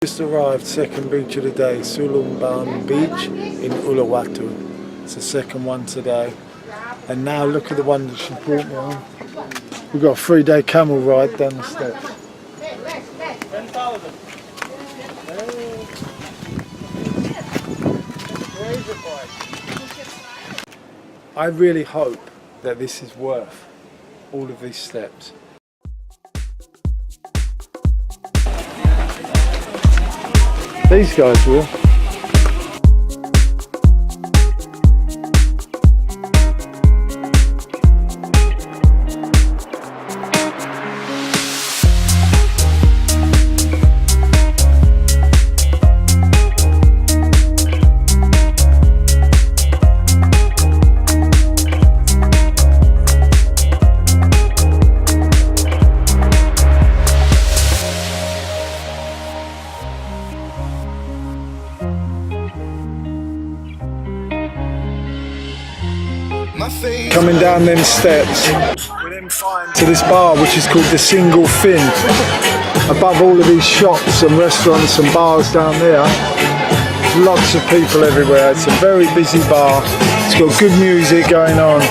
Just arrived, second beach of the day, Sulumban Beach in Uluwatu. It's the second one today. And now look at the one that she brought me on. We've got a 3-day camel ride down the steps. I really hope that this is worth all of these steps. These guys will. Coming down them steps, we then find to this bar which is called the Single Fin. Above all of these shops and restaurants and bars down there, lots of people everywhere. It's a very busy bar. It's got good music going on.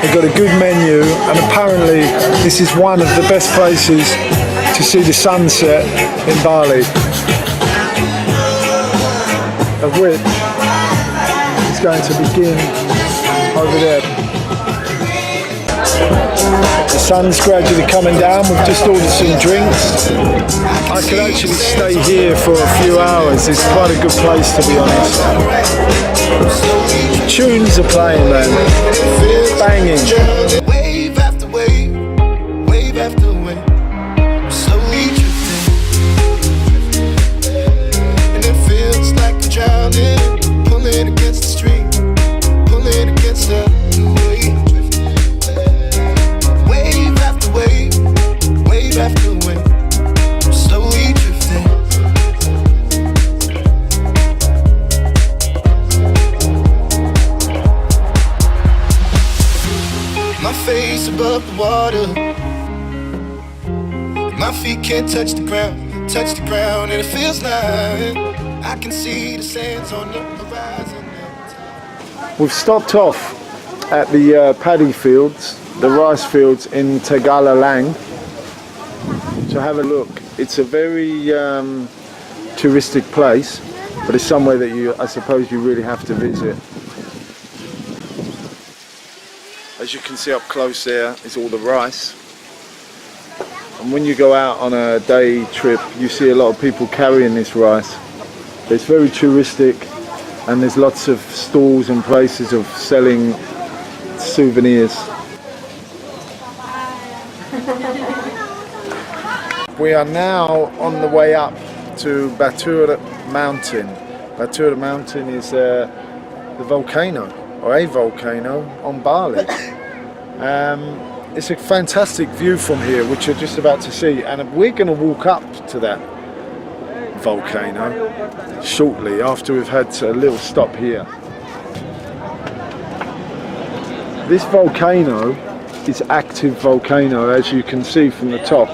They've got a good menu, and apparently this is one of the best places to see the sunset in Bali, of which is going to begin over there. The sun's gradually coming down. We've just ordered some drinks. I could actually stay here for a few hours. It's quite a good place, to be honest. Tunes are playing, man. Banging. Wave after wave, wave after wave, slowly drifting, and it feels like I'm drowning, pulling against the stream, pulling against the wave. Wave after wave, wave after wave, slowly drifting. My face above the water, my feet can't touch the ground, and it feels like I can see the sands on the horizon. We've stopped off at the paddy fields, the rice fields in Tegalalang, to have a look. It's a very touristic place, but it's somewhere that I suppose you really have to visit. As you can see up close there is all the rice, and when you go out on a day trip you see a lot of people carrying this rice. It's very touristic, and there's lots of stalls and places of selling souvenirs. We are now on the way up to Batur Mountain. Batur Mountain is the volcano, or a volcano on Bali. It's a fantastic view from here, which you're just about to see, and we're going to walk up to that volcano shortly after we've had a little stop here. This volcano is active volcano, as you can see from the top.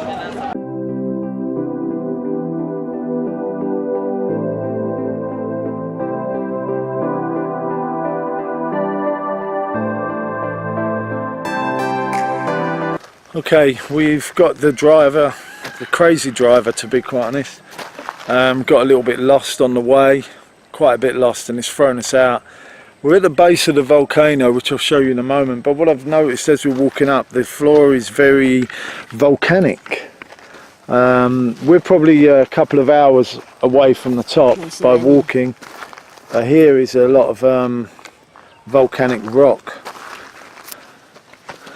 Okay, we've got the driver, the crazy driver to be quite honest, got a little bit lost on the way, quite a bit lost, and it's thrown us out. We're at the base of the volcano, which I'll show you in a moment, but what I've noticed as we're walking up, the floor is very volcanic. We're probably a couple of hours away from the top by walking. Here is a lot of volcanic rock.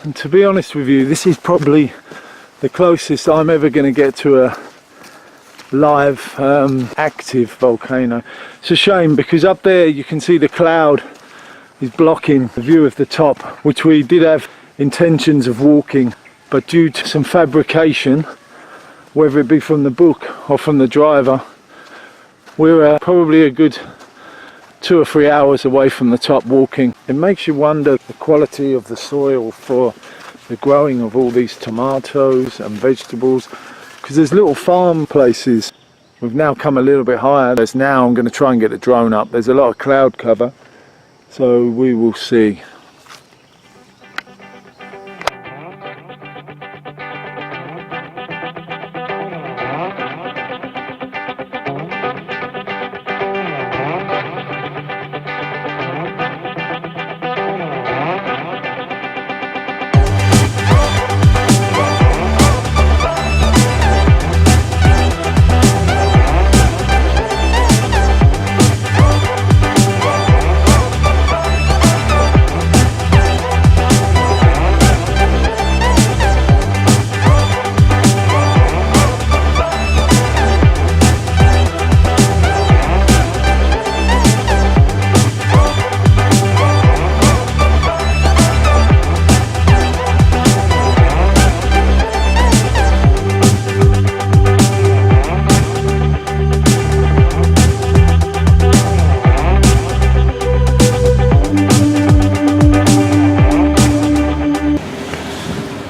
And to be honest with you, this is probably the closest I'm ever going to get to a live active volcano. It's a shame because up there you can see the cloud is blocking the view of the top, which we did have intentions of walking, but due to some fabrication, whether it be from the book or from the driver, we're probably a good 2 or 3 hours away from the top walking. It makes you wonder the quality of the soil for the growing of all these tomatoes and vegetables, because there's little farm places We've now come a little bit higher. There's now I'm going to try and get the drone up. There's a lot of cloud cover, so we will see.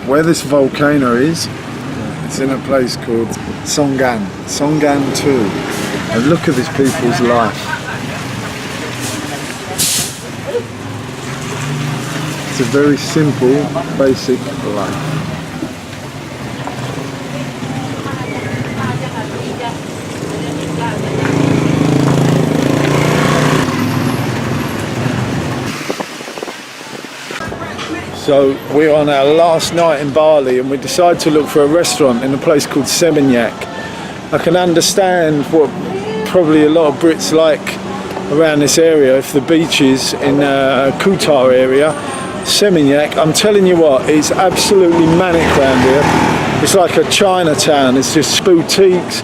Where this volcano is, it's in a place called Songan 2. And look at this people's life. It's a very simple, basic life. So we're on our last night in Bali and we decided to look for a restaurant in a place called Seminyak. I can understand what probably a lot of Brits like around this area, if the beaches in Kuta area. Seminyak, I'm telling you what, it's absolutely manic around here. It's like a Chinatown. It's just boutiques,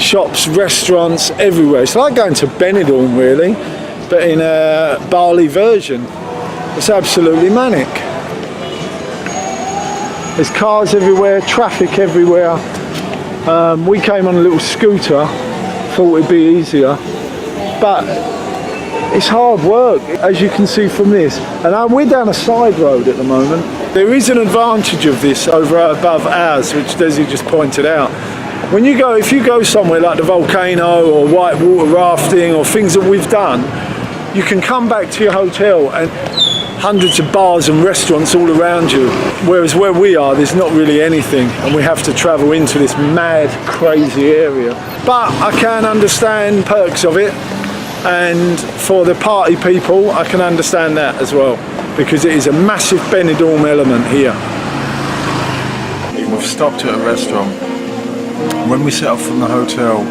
shops, restaurants everywhere. It's like going to Benidorm really, but in a Bali version. It's absolutely manic. There's cars everywhere, traffic everywhere. We came on a little scooter, thought it'd be easier, but it's hard work, as you can see from this. And we're down a side road at the moment. There is an advantage of this over above ours, which Desi just pointed out. When you go, if you go somewhere like the volcano or white water rafting or things that we've done, you can come back to your hotel and hundreds of bars and restaurants all around you, whereas where we are there's not really anything and we have to travel into this mad crazy area. But I can understand perks of it, and for the party people I can understand that as well, because it is a massive Benidorm element here. We've stopped at a restaurant. When we set off from the hotel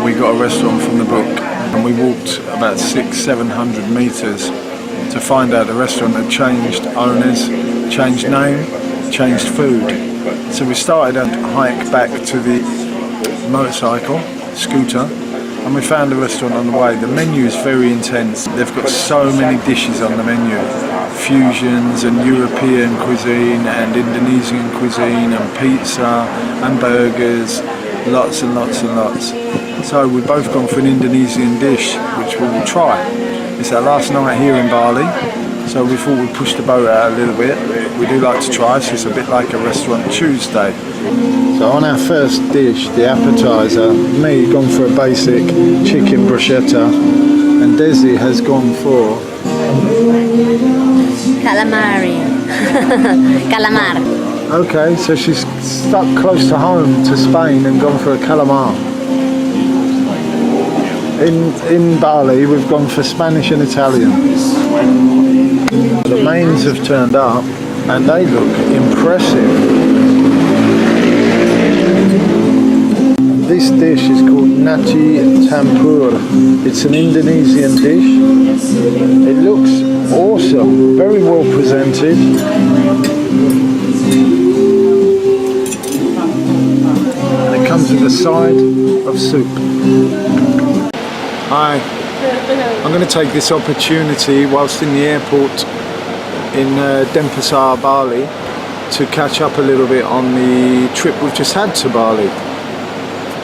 we got a restaurant from the book and we walked about 600-700 meters to find out the restaurant had changed owners, changed name, changed food. So we started a hike back to the motorcycle, scooter, and we found a restaurant on the way. The menu is very intense. They've got so many dishes on the menu. Fusions and European cuisine and Indonesian cuisine and pizza and burgers, lots and lots and lots. So we've both gone for an Indonesian dish, which we will try. It's our last night here in Bali, so we thought we'd push the boat out a little bit. We do like to try, so it's a bit like a restaurant Tuesday. So on our first dish, the appetizer, me gone for a basic chicken bruschetta, and Desi has gone for calamari. Calamar. Okay, so she's stuck close to home to Spain and gone for a calamar. In Bali we've gone for Spanish and Italian. The mains have turned up and they look impressive. This dish is called nasi campur. It's an Indonesian dish. It looks awesome, very well presented. And it comes with a side of soup. Hi, I'm going to take this opportunity whilst in the airport in Denpasar, Bali, to catch up a little bit on the trip we've just had to Bali.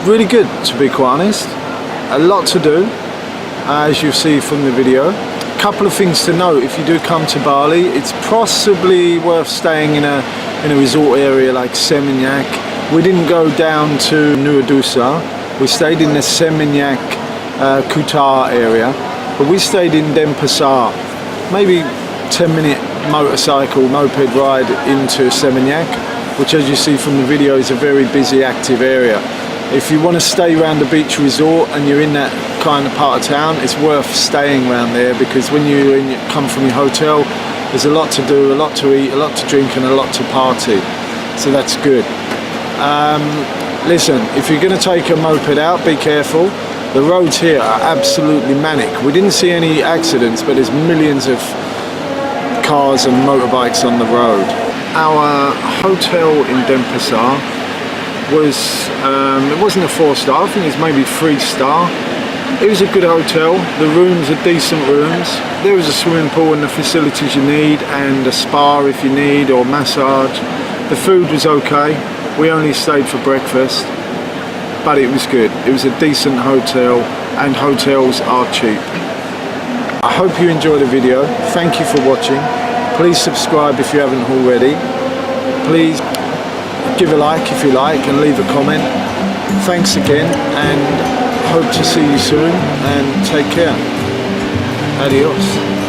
Really good, to be quite honest. A lot to do, as you see from the video. A couple of things to note: if you do come to Bali, it's possibly worth staying in a resort area like Seminyak. We didn't go down to Nusa Dusa. We stayed in the Seminyak Kuta area, but we stayed in Denpasar, maybe 10-minute motorcycle moped ride into Seminyak, which, as you see from the video, is a very busy, active area. If you want to stay around the beach resort and you're in that kind of part of town, it's worth staying around there, because when you come from your hotel, there's a lot to do, a lot to eat, a lot to drink, and a lot to party. So that's good. Listen, if you're going to take a moped out, be careful. The roads here are absolutely manic. We didn't see any accidents, but there's millions of cars and motorbikes on the road. Our hotel in Denpasar was, it wasn't a 4-star, I think it's maybe 3-star. It was a good hotel. The rooms are decent rooms. There was a swimming pool and the facilities you need, and a spa if you need, or massage. The food was okay. We only stayed for breakfast, but it was good. It was a decent hotel, and hotels are cheap. I hope you enjoyed the video. Thank you for watching. Please subscribe if you haven't already. Please give a like if you like, and leave a comment. Thanks again, and hope to see you soon, and take care. Adios.